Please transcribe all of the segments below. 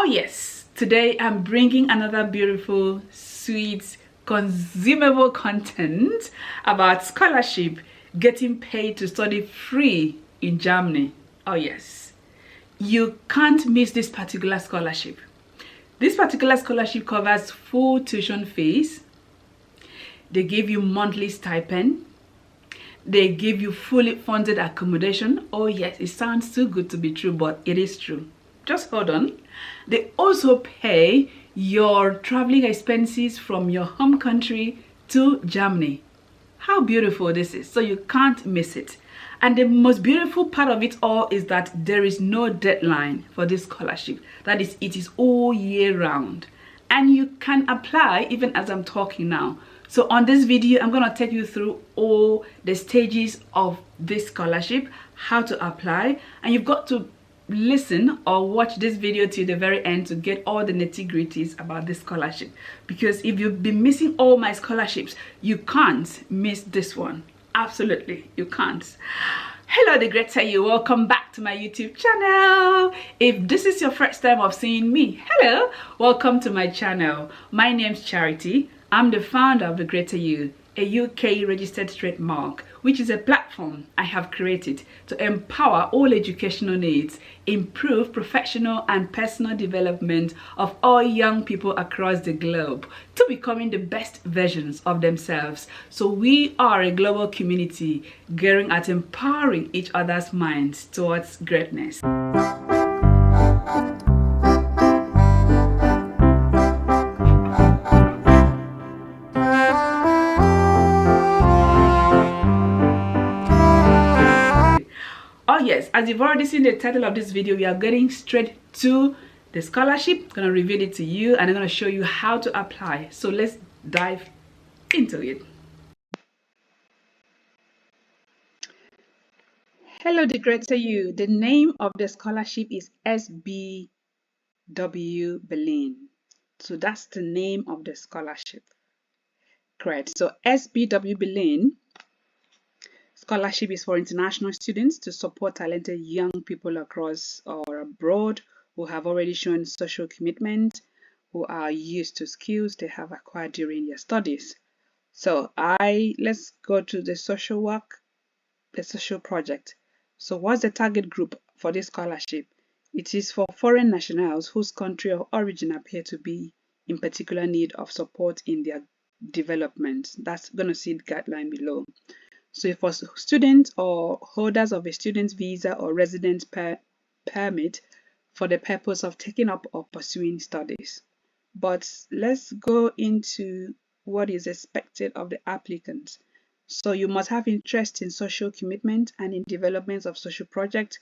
yes, today I'm bringing another beautiful, sweet, consumable content about scholarship, getting paid to study free in Germany. Oh yes, you can't miss this particular scholarship. This particular scholarship covers full tuition fees. They give you monthly stipend. They give you fully funded accommodation. Oh yes, it sounds too good to be true, but it is true. Just hold on. They also pay your traveling expenses from your home country to Germany. How beautiful this is. So you can't miss it. And the most beautiful part of it all is that there is no deadline for this scholarship. That is, it is all year round. And you can apply even as I'm talking now. So on this video, I'm going to take you through all the stages of this scholarship, how to apply, and you've got to listen or watch this video to the very end to get all the nitty-gritties about this scholarship, because if you've been missing all my scholarships, you can't miss this one. Absolutely, you can't. Hello, the greater you. Welcome back to my YouTube channel. If this is your first time of seeing me, hello, welcome to my channel. My name's Charity. I'm the founder of The Greater You, a UK registered trademark, which is a platform I have created to empower all educational needs, improve professional and personal development of all young people across the globe to becoming the best versions of themselves. So we are a global community gearing at empowering each other's minds towards greatness. Oh yes, as you've already seen the title of this video, we are getting straight to the scholarship. I'm going to reveal it to you and I'm going to show you how to apply. So let's dive into it. Hello, the greater you. The name of the scholarship is SBW Berlin. So that's the name of the scholarship. Great. So SBW Berlin scholarship is for international students to support talented young people across or abroad who have already shown social commitment, who are used to skills they have acquired during their studies. So let's go to the social work, the social project. So what's the target group for this scholarship? It is for foreign nationals whose country of origin appear to be in particular need of support in their development. That's going to see the guideline below. So for students or holders of a student visa or resident permit for the purpose of taking up or pursuing studies. But let's go into what is expected of the applicants. So you must have interest in social commitment and in development of social projects,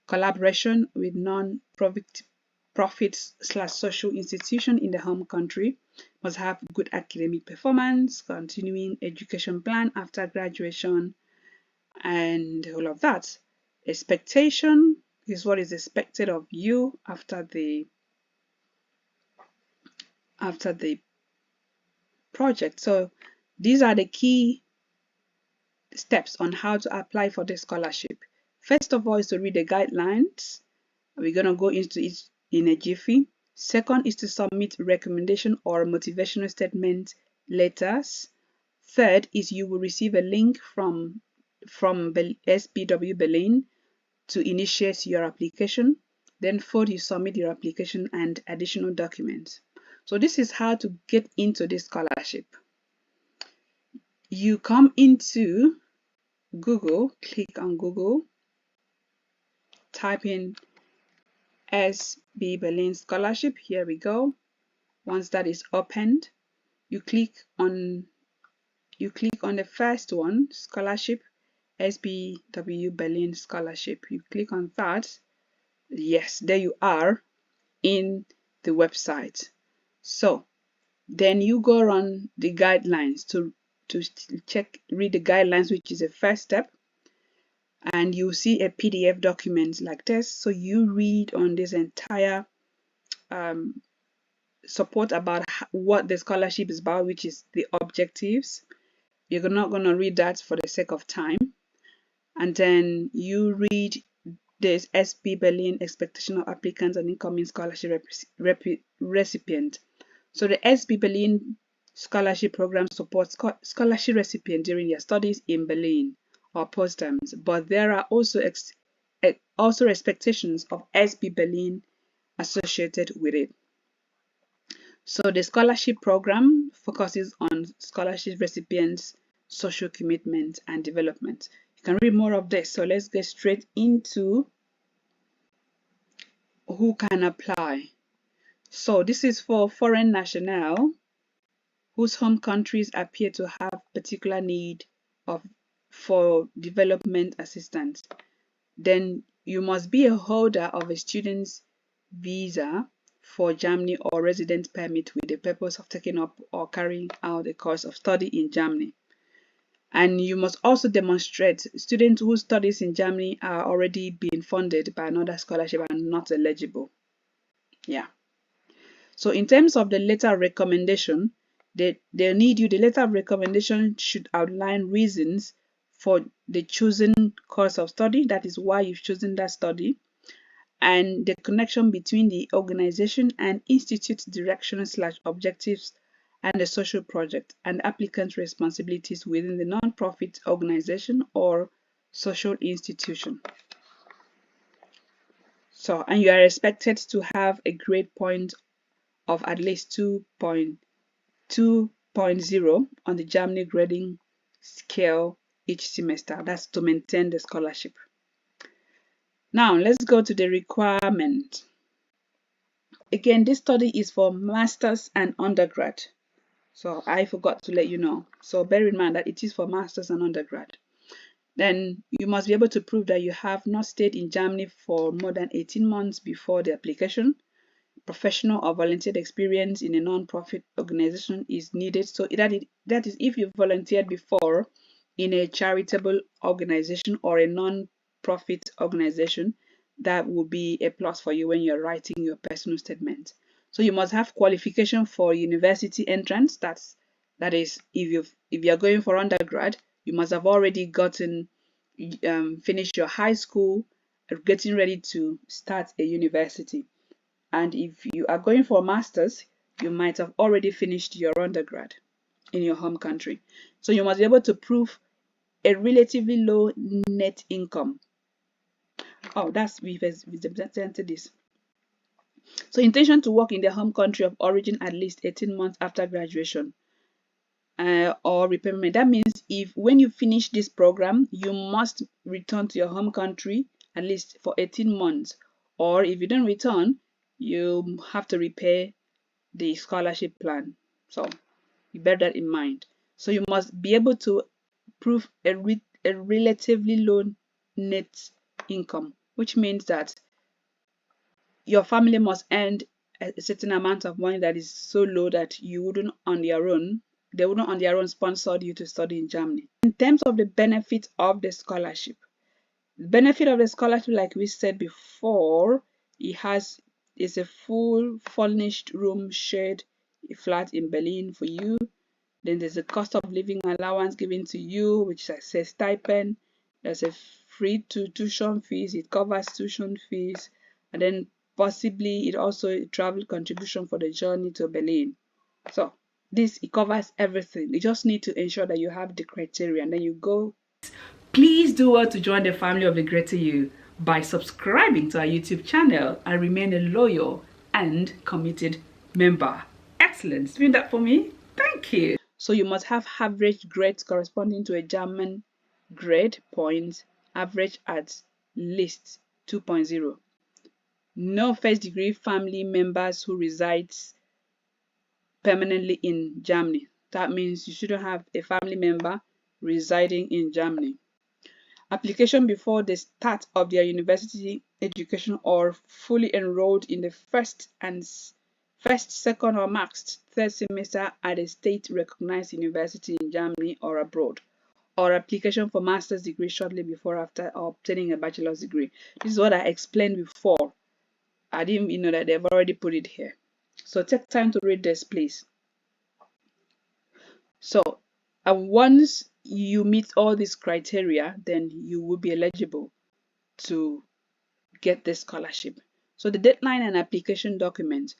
collaboration with non-profit/social institution in the home country, must have good academic performance, continuing education plan after graduation, and all of that. Expectation is what is expected of you after the project. So these are the key steps on how to apply for the scholarship. First of all is to read the guidelines. We're going to go into it in a jiffy. Second is to submit recommendation or motivational statement letters. Third is you will receive a link from SBW Berlin to initiate your application. Then fourth, you submit your application and additional documents. So this is how to get into this scholarship. You come into Google, click on Google, type in SB Berlin Scholarship. Here we go. Once that is opened, you click on the first one, scholarship, SBW Berlin Scholarship. You click on that. Yes, there you are in the website. So then you go on the guidelines to read the guidelines, which is the first step. And you see a PDF document like this. So you read on this entire support about what the scholarship is about, which is the objectives. You're not going to read that for the sake of time. And then you read there's SB Berlin expectation of applicants and incoming scholarship recipient. So the SB Berlin scholarship program supports scholarship recipients during their studies in Berlin or post-terms, but there are also expectations of SB Berlin associated with it. So the scholarship program focuses on scholarship recipients' social commitment and development. You can read more of this. So let's get straight into who can apply. So this is for foreign nationals whose home countries appear to have particular need for development assistance. Then you must be a holder of a student's visa for Germany or residence permit with the purpose of taking up or carrying out a course of study in Germany. And you must also demonstrate students whose studies in Germany are already being funded by another scholarship and not eligible. Yeah. So in terms of the letter of recommendation, the letter of recommendation should outline reasons for the chosen course of study, that is why you've chosen that study, and the connection between the organization and institute's direction/objectives and the social project, and applicant's responsibilities within the non-profit organization or social institution. So, and you are expected to have a grade point of at least 2.0 on the Germany grading scale each semester. That's to maintain the scholarship. Now let's go to the requirement. Again, this study is for masters and undergrad. So I forgot to let you know. So bear in mind that it is for masters and undergrad. Then you must be able to prove that you have not stayed in Germany for more than 18 months before the application. Professional or volunteered experience in a non-profit organization is needed. So that is if you've volunteered before in a charitable organization or a non-profit organization, that will be a plus for you when you're writing your personal statement. So you must have qualification for university entrance. That is if you're going for undergrad, you must have already gotten finished your high school, getting ready to start a university. And if you are going for a master's, you might have already finished your undergrad in your home country. So you must be able to prove a relatively low net income. Oh, we've presented this. So intention to work in the home country of origin at least 18 months after graduation or repayment. That means when you finish this program, you must return to your home country at least for 18 months. Or if you don't return, you have to repay the scholarship plan. So you bear that in mind. So you must be able to prove a relatively low net income, which means that your family must earn a certain amount of money that is so low that you wouldn't on their own, they wouldn't on their own sponsor you to study in Germany. In terms of the benefit of the scholarship, the benefit of the scholarship, like we said before, is a full furnished room shared flat in Berlin for you. Then there's a cost of living allowance given to you, which is a stipend. There's a free tuition fees. It covers tuition fees, and then possibly it also travel contribution for the journey to Berlin. So it covers everything. You just need to ensure that you have the criteria, and then you go. Please do well to join the family of the Greater You by subscribing to our YouTube channel and remain a loyal and committed member. Excellent. Doing that for me? Thank you. So you must have average grades corresponding to a German grade point, average at least 2.0. No first degree family members who resides permanently in Germany. That means you shouldn't have a family member residing in Germany. Application before the start of their university education or fully enrolled in the first, second, or max third semester at a state recognized university in Germany or abroad, or application for master's degree shortly before or after obtaining a bachelor's degree. This is what I explained before. I didn't know that they've already put it here. So take time to read this, please. So once you meet all these criteria, then you will be eligible to get the scholarship. So the deadline and application document.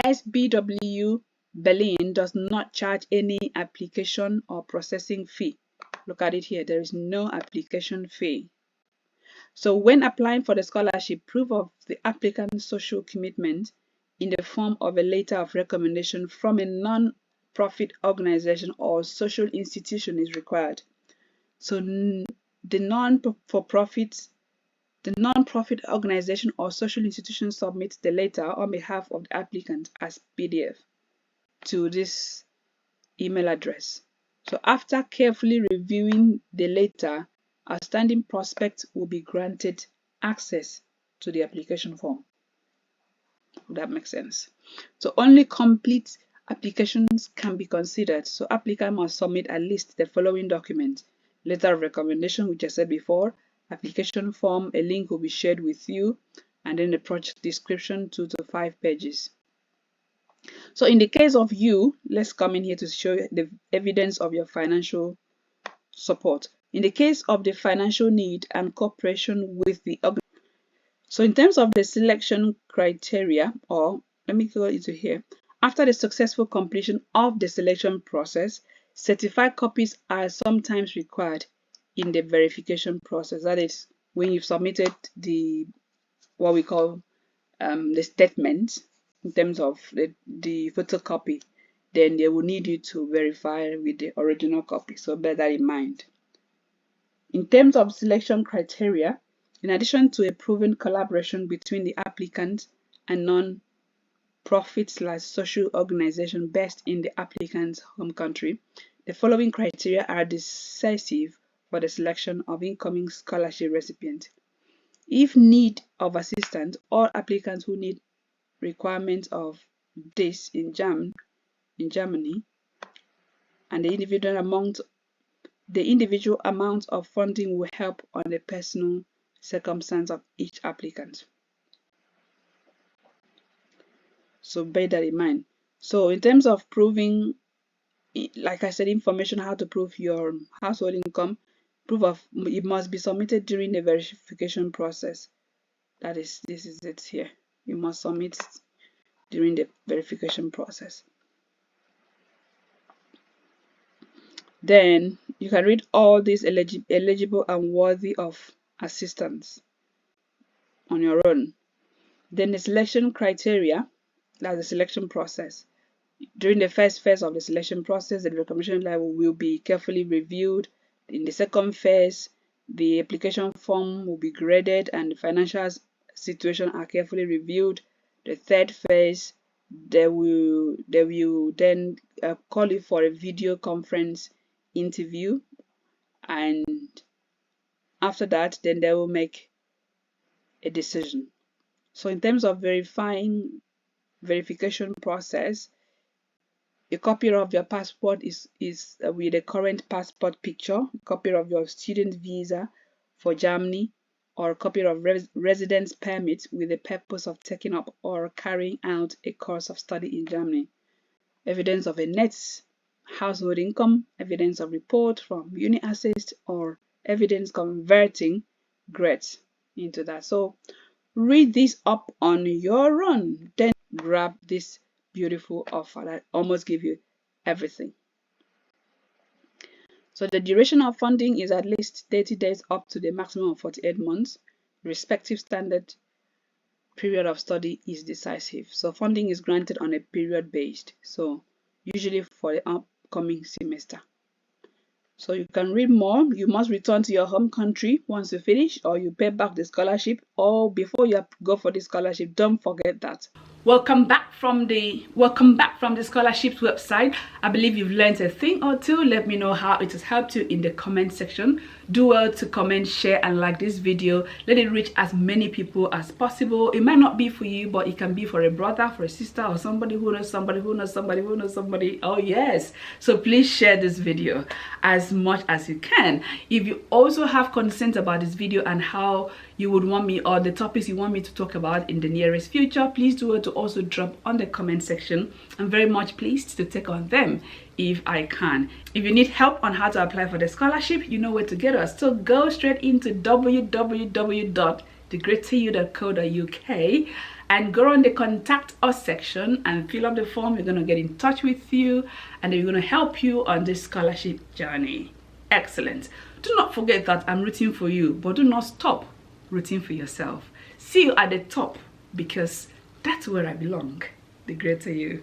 SBW Berlin does not charge any application or processing fee. Look at it here, there is no application fee. So when applying for the scholarship, proof of the applicant's social commitment in the form of a letter of recommendation from a non-profit organization or social institution is required. So the non-profit organization or social institution submits the letter on behalf of the applicant as PDF to this email address. So after carefully reviewing the letter, outstanding prospects will be granted access to the application form. If that makes sense. So only complete applications can be considered. So applicant must submit at least the following documents: letter of recommendation, which I said before, application form, a link will be shared with you, and then the project description, 2 to 5 pages. So in the case of you, let's come in here to show you the evidence of your financial support. In the case of the financial need and cooperation with the organization. So in terms of the selection criteria, or let me go into here. After the successful completion of the selection process, certified copies are sometimes required in the verification process. That is, when you've submitted what we call the statement in terms of the photocopy, then they will need you to verify with the original copy. So bear that in mind. In terms of selection criteria, in addition to a proven collaboration between the applicant and non-profit/social organization based in the applicant's home country, the following criteria are decisive for the selection of incoming scholarship recipient. If need of assistance, all applicants who need requirements of this in Germany, and the individual amount of funding will help on the personal circumstance of each applicant. So bear that in mind. So in terms of proving, like I said, information how to prove your household income, it must be submitted during the verification process. That is, this is it here. You must submit during the verification process. Then you can read all these eligible and worthy of assistance on your own. Then the selection criteria, that's the selection process. During the first phase of the selection process, the recommendation level will be carefully reviewed. In the second phase, the application form will be graded and the financial situation are carefully reviewed. The third phase, they will then call you for a video conference interview, and after that, then they will make a decision. So in terms of verification process, a copy of your passport is with a current passport picture, a copy of your student visa for Germany, or a copy of residence permit with the purpose of taking up or carrying out a course of study in Germany, evidence of a net household income, evidence of report from UniAssist, or evidence converting grades into that. So read this up on your own, then grab this beautiful offer that almost give you everything. So the duration of funding is at least 30 days up to the maximum of 48 months. Respective standard period of study is decisive. So funding is granted on a period based, so usually for the upcoming semester. So you can read more. You must return to your home country once you finish, or you pay back the scholarship, or before you go for the scholarship. Don't forget that. Welcome back from the scholarships website. I believe you've learned a thing or two. Let me know how it has helped you in the comment section. Do well to comment, share, and like this video. Let it reach as many people as possible. It might not be for you, but it can be for a brother, for a sister, or somebody who knows somebody who knows somebody who knows somebody. Oh yes, so please share this video as much as you can. If you also have concerns about this video and how you would want me, or the topics you want me to talk about in the nearest future, please do it to also drop on the comment section. I'm very much pleased to take on them if I can. If you need help on how to apply for the scholarship, you know where to get us. So go straight into www.teachable.com thegreateryou.co.uk, and go on the contact us section and fill up the form. We're going to get in touch with you and we're going to help you on this scholarship journey. Excellent. Do not forget that I'm rooting for you, but do not stop rooting for yourself. See you at the top, because that's where I belong. The Greater You.